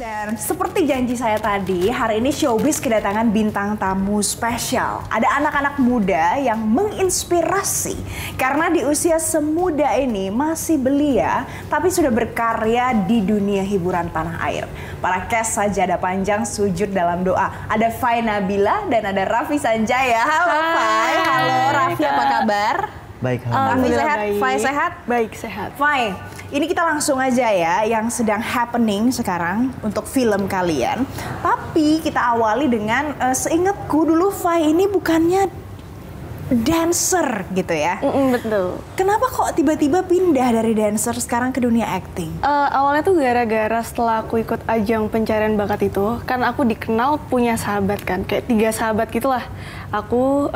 Dan seperti janji saya tadi, hari ini Showbiz kedatangan bintang tamu spesial. Ada anak-anak muda yang menginspirasi karena di usia semuda ini masih belia, tapi sudah berkarya di dunia hiburan tanah air. Para cast Sajadah Panjang sujud dalam doa. Ada Fai Nabila dan ada Raffi Sanjaya. Halo Fai, halo Raffi, apa kabar? Baik, Raffi sehat, Fai sehat? Baik, sehat. Fai, ini kita langsung aja ya yang sedang happening sekarang untuk film kalian. Tapi kita awali dengan seingatku dulu Fai ini bukannya dancer gitu ya. Betul. Kenapa kok tiba-tiba pindah dari dancer sekarang ke dunia acting? Awalnya tuh gara-gara setelah aku ikut ajang pencarian bakat itu, kan aku dikenal punya sahabat kan, kayak 3 sahabat gitulah. Aku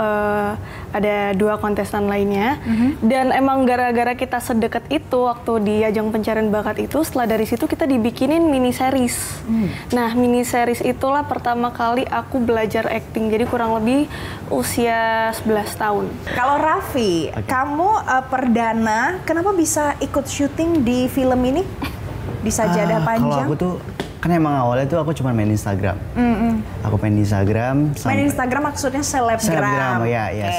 ada 2 kontestan lainnya, dan emang gara-gara kita sedekat itu waktu di ajang pencarian bakat itu, setelah dari situ kita dibikinin mini series. Nah, mini series itulah pertama kali aku belajar acting, jadi kurang lebih usia 11 tahun. Kalau Raffi, kamu perdana, kenapa bisa ikut syuting di film ini? Di Sajadah Panjang? Kalau aku tuh, kan emang awalnya tuh aku cuma main Instagram. Aku main Instagram. Main Instagram maksudnya selebgram? Selebgram, ya, yes.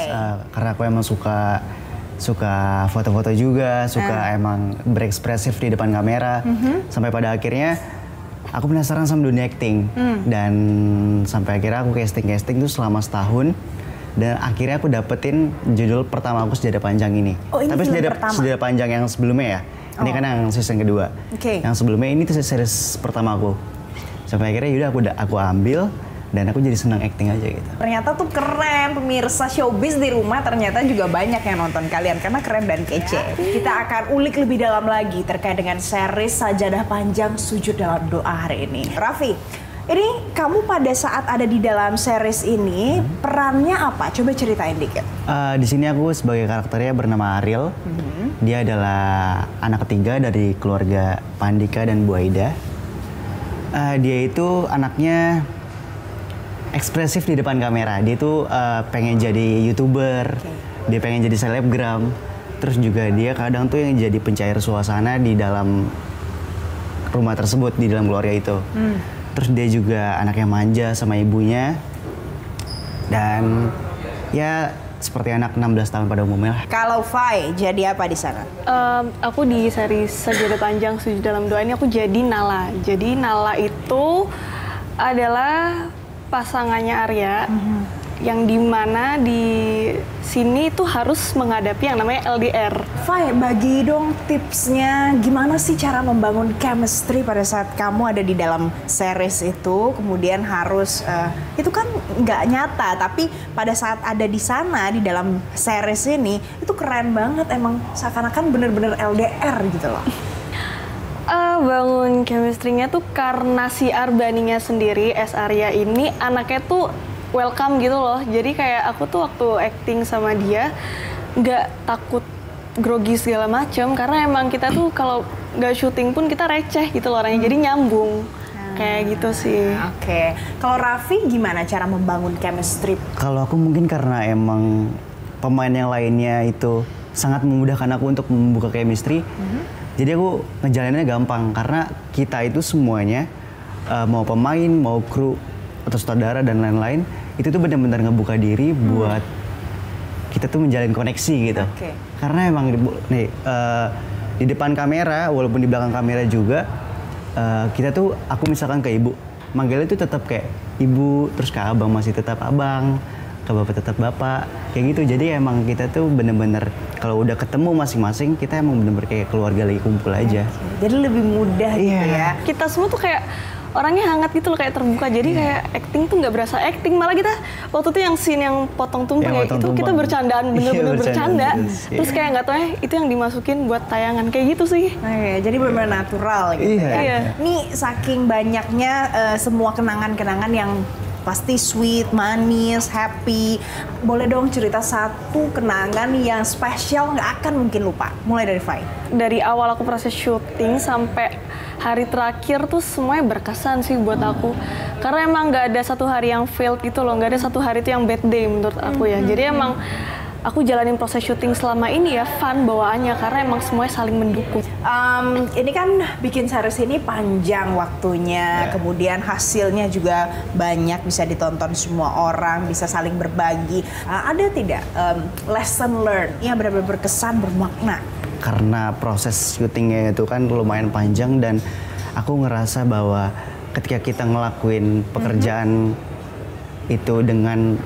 Karena aku emang suka foto-foto juga, suka emang berekspresif di depan kamera. Sampai pada akhirnya aku penasaran sama dunia acting. Dan sampai akhirnya aku casting tuh selama setahun. Dan akhirnya aku dapetin judul pertama aku Sajadah Panjang ini. Oh, ini tapi Sajadah Panjang yang sebelumnya ya. Ini kan yang season kedua. Yang sebelumnya ini tuh series pertama aku. Sampai akhirnya yaudah aku ambil dan aku jadi senang acting aja gitu. Ternyata tuh keren, pemirsa Showbiz di rumah ternyata juga banyak yang nonton kalian karena keren dan kece. Kita akan ulik lebih dalam lagi terkait dengan series Sajadah Panjang Sujud Dalam Doa hari ini. Raffi, ini kamu pada saat ada di dalam series ini perannya apa? Coba ceritain dikit. Di sini aku sebagai karakternya bernama Ariel. Dia adalah anak ketiga dari keluarga Pandika dan Bu Aida. Dia itu anaknya ekspresif di depan kamera. Dia itu pengen jadi YouTuber, dia pengen jadi selebgram. Terus juga dia kadang tuh yang jadi pencair suasana di dalam rumah tersebut, di dalam keluarga itu. Terus dia juga anaknya manja sama ibunya. Dan ya seperti anak 16 tahun pada umumnya lah. Kalau Fai jadi apa di sana? Aku di series Sajadah Panjang Sujud Dalam Doa ini aku jadi Nala. Jadi Nala itu adalah pasangannya Arya. Yang dimana di sini tuh harus menghadapi yang namanya LDR. Fai, bagi dong tipsnya gimana sih cara membangun chemistry pada saat kamu ada di dalam series itu, kemudian harus itu kan nggak nyata, tapi pada saat ada di sana di dalam series ini itu keren banget, emang seakan-akan bener-bener LDR gitu loh. Bangun chemistry-nya tuh karena si Arbaninya sendiri, S. Arya ini anaknya tuh welcome gitu loh. Jadi kayak aku tuh waktu acting sama dia nggak takut grogi segala macem, karena emang kita tuh kalau nggak syuting pun kita receh gitu loh orangnya, jadi nyambung. Kayak gitu sih. Oke. Kalau Raffi gimana cara membangun chemistry? Kalau aku mungkin karena emang pemain yang lainnya itu sangat memudahkan aku untuk membuka chemistry. Jadi aku ngejalaninnya gampang karena kita itu semuanya mau pemain, mau kru atau sutradara dan lain-lain, itu tuh benar-benar ngebuka diri buat kita tuh menjalin koneksi gitu. Karena emang nih di depan kamera walaupun di belakang kamera juga kita tuh, aku misalkan ke ibu manggilnya tuh tetap kayak ibu, terus ke abang masih tetap abang, ke bapak tetap bapak, kayak gitu. Jadi emang kita tuh bener-bener kalau udah ketemu masing-masing kita emang bener-bener kayak keluarga lagi kumpul aja. Jadi lebih mudah gitu ya. Kita semua tuh kayak orangnya hangat gitu loh, kayak terbuka. Jadi kayak acting tuh nggak berasa acting, malah kita waktu itu yang scene yang potong tumpeng kayak itu kita bercandaan, bener-bener bercanda. Terus kayak nggak tahu ya itu yang dimasukin buat tayangan kayak gitu sih. Jadi benar-benar natural gitu ya. Nih saking banyaknya semua kenangan-kenangan yang pasti sweet, manis, happy. Boleh dong cerita satu kenangan yang spesial nggak akan mungkin lupa. Mulai dari Fai. Dari awal aku proses syuting sampai hari terakhir tuh semuanya berkesan sih buat aku. Karena emang nggak ada satu hari yang failed gitu loh, nggak ada satu hari itu yang bad day menurut aku ya. Jadi emang aku jalanin proses syuting selama ini ya fun bawaannya karena emang semuanya saling mendukung. Ini kan bikin series ini panjang waktunya, kemudian hasilnya juga banyak, bisa ditonton semua orang, bisa saling berbagi. Ada tidak lesson learned yang benar-benar berkesan, bermakna? Karena proses syutingnya itu kan lumayan panjang dan aku ngerasa bahwa ketika kita ngelakuin pekerjaan itu dengan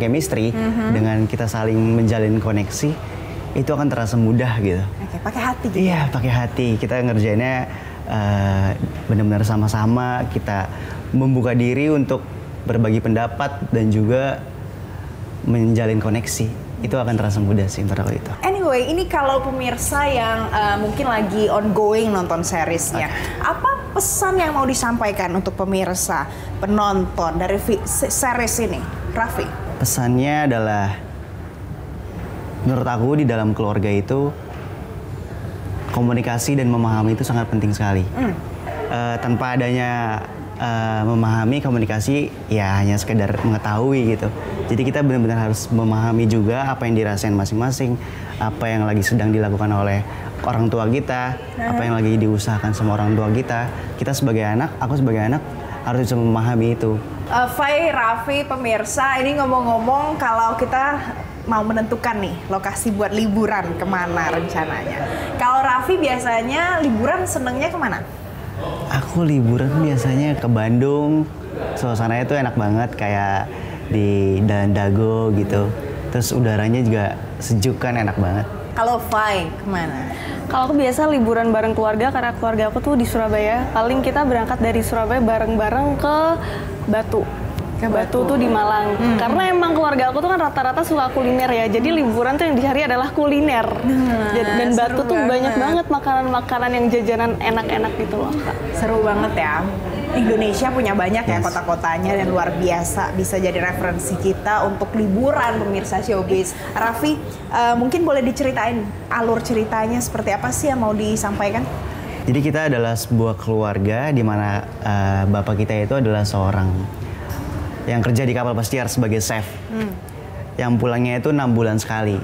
chemistry, dengan kita saling menjalin koneksi, itu akan terasa mudah gitu. Oke, pakai hati gitu. Iya, pakai hati. Kita ngerjainnya benar-benar sama-sama, kita membuka diri untuk berbagi pendapat dan juga menjalin koneksi. Itu akan terasa mudah sih menurut aku itu. Anyway, ini kalau pemirsa yang mungkin lagi ongoing nonton seriesnya, apa pesan yang mau disampaikan untuk pemirsa, penonton dari series ini, Raffi? Pesannya adalah, menurut aku di dalam keluarga itu komunikasi dan memahami itu sangat penting sekali. Tanpa adanya memahami, komunikasi ya hanya sekedar mengetahui gitu. Jadi kita benar-benar harus memahami juga apa yang dirasain masing-masing, apa yang lagi sedang dilakukan oleh orang tua kita, apa yang lagi diusahakan sama orang tua kita. Kita sebagai anak, aku sebagai anak harus bisa memahami itu. Fai, Raffi, pemirsa, ini ngomong-ngomong kalau kita mau menentukan nih lokasi buat liburan kemana rencananya. Kalau Raffi biasanya liburan senengnya kemana? Aku liburan biasanya ke Bandung, suasananya tuh enak banget kayak di Dalan Dago gitu. Terus udaranya juga sejuk kan, enak banget. Kalau Fai kemana? Kalau aku biasa liburan bareng keluarga karena keluarga aku tuh di Surabaya. Paling kita berangkat dari Surabaya bareng-bareng ke Batu. Ke Batu tuh di Malang. Karena emang keluarga aku tuh kan rata-rata suka kuliner ya. Jadi liburan tuh yang dicari adalah kuliner. Dan Batu tuh banyak banget makanan-makanan yang jajanan enak-enak gitu loh, Kak. Seru banget ya. Indonesia punya banyak ya kota-kotanya dan luar biasa, bisa jadi referensi kita untuk liburan pemirsa Showbiz. Raffi, mungkin boleh diceritain alur ceritanya seperti apa sih yang mau disampaikan? Jadi kita adalah sebuah keluarga di mana bapak kita itu adalah seorang yang kerja di kapal pesiar sebagai chef. Yang pulangnya itu 6 bulan sekali.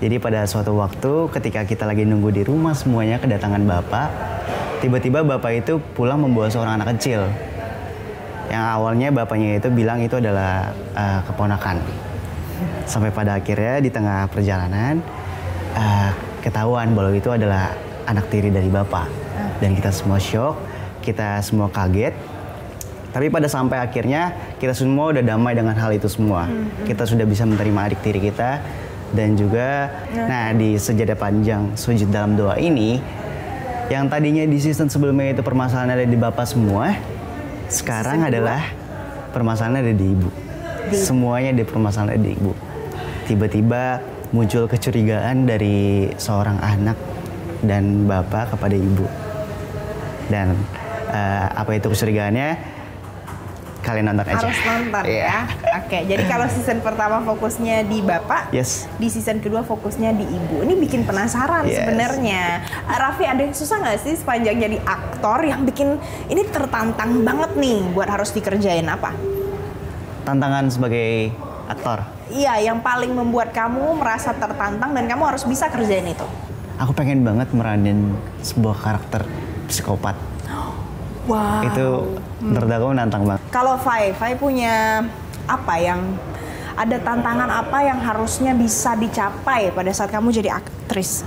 Jadi pada suatu waktu ketika kita lagi nunggu di rumah semuanya kedatangan bapak, tiba-tiba bapak itu pulang membawa seorang anak kecil. Yang awalnya bapaknya itu bilang itu adalah keponakan. Sampai pada akhirnya di tengah perjalanan ketahuan bahwa itu adalah anak tiri dari bapak. Dan kita semua shock, kita semua kaget. Tapi pada sampai akhirnya kita semua udah damai dengan hal itu semua. Kita sudah bisa menerima adik tiri kita. Dan juga, nah di Sejadah Panjang Sujud Dalam Doa ini, yang tadinya di season sebelumnya itu permasalahan ada di bapak semua, sekarang adalah permasalahan ada di ibu. Semuanya di permasalahan ada di ibu. Tiba-tiba muncul kecurigaan dari seorang anak dan bapak kepada ibu. Dan apa itu kecurigaannya? Kalian nonton aja. Harus nonton ya. Oke, jadi kalau season pertama fokusnya di bapak, di season kedua fokusnya di ibu. Ini bikin penasaran sebenarnya. Raffi, ada yang susah nggak sih sepanjang jadi aktor yang bikin ini tertantang banget nih buat harus dikerjain apa? Tantangan sebagai aktor? Iya, yang paling membuat kamu merasa tertantang dan kamu harus bisa kerjain itu. Aku pengen banget meranin sebuah karakter psikopat. Wow. Itu menurut aku menantang banget. Kalau Fai punya apa yang ada tantangan apa yang harusnya bisa dicapai pada saat kamu jadi aktris?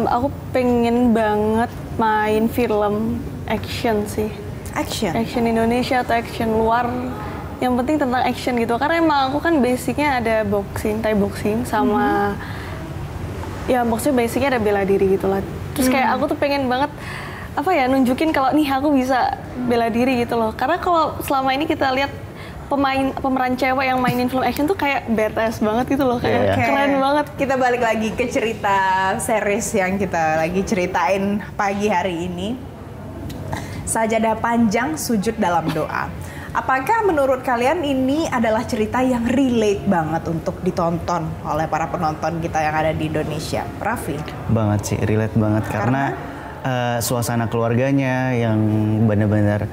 Aku pengen banget main film action sih. Action? Action Indonesia atau action luar. Yang penting tentang action gitu. Karena emang aku kan basicnya ada boxing, Thai boxing sama ya maksudnya basicnya ada bela diri gitu lah. Terus kayak aku tuh pengen banget apa ya nunjukin kalau nih aku bisa bela diri gitu loh. Karena kalau selama ini kita lihat pemeran cewek yang mainin film action tuh kayak badass banget gitu loh, kayak keren banget. Kita balik lagi ke cerita series yang kita lagi ceritain pagi hari ini. Sajadah Panjang Sujud Dalam Doa. Apakah menurut kalian ini adalah cerita yang relate banget untuk ditonton oleh para penonton kita yang ada di Indonesia? Raffi? Banget sih, relate banget karena suasana keluarganya yang benar-benar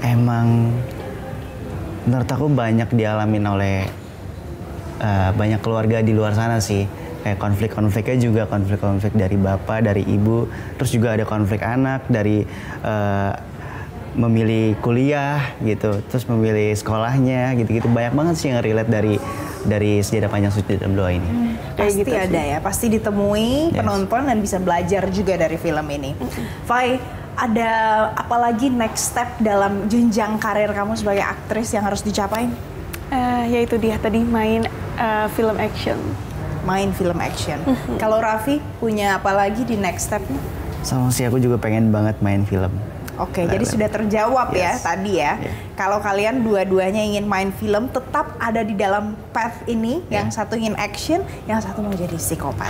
emang menurut aku banyak dialamin oleh banyak keluarga di luar sana sih. Kayak konflik-konfliknya juga konflik-konflik dari bapak, dari ibu, terus juga ada konflik anak dari memilih kuliah gitu, terus memilih sekolahnya gitu-gitu. Banyak banget sih yang relate dari Sejadah Panjang Sujud dalam Doa ini. Pasti gitu ada sih. ya, pasti ditemui Yes. penonton dan bisa belajar juga dari film ini. Fai, ada apalagi next step dalam jenjang karir kamu sebagai aktris yang harus dicapain? Yaitu dia tadi main film action. Main film action. Kalau Raffi punya apa lagi di next stepnya? Sama sih aku juga pengen banget main film. Oke, jadi sudah terjawab ya Yes. tadi ya. Yeah. Kalau kalian dua-duanya ingin main film, tetap ada di dalam path ini. Yang satu ingin action, yang satu mau jadi psikopat.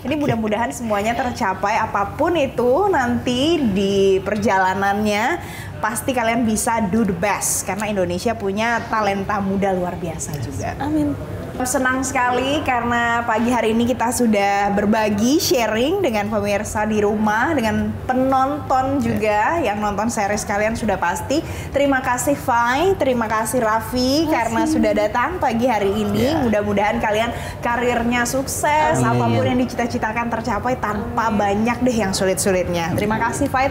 Ini mudah-mudahan semuanya tercapai, apapun itu nanti di perjalanannya. Pasti kalian bisa do the best, karena Indonesia punya talenta muda luar biasa juga. Amin. Senang sekali karena pagi hari ini kita sudah berbagi, sharing dengan pemirsa di rumah, dengan penonton juga yang nonton series kalian sudah pasti. Terima kasih Fai, terima kasih Raffi karena sudah datang pagi hari ini. Mudah-mudahan kalian karirnya sukses, apapun yang dicita-citakan tercapai tanpa banyak deh yang sulit-sulitnya. Terima kasih Fai.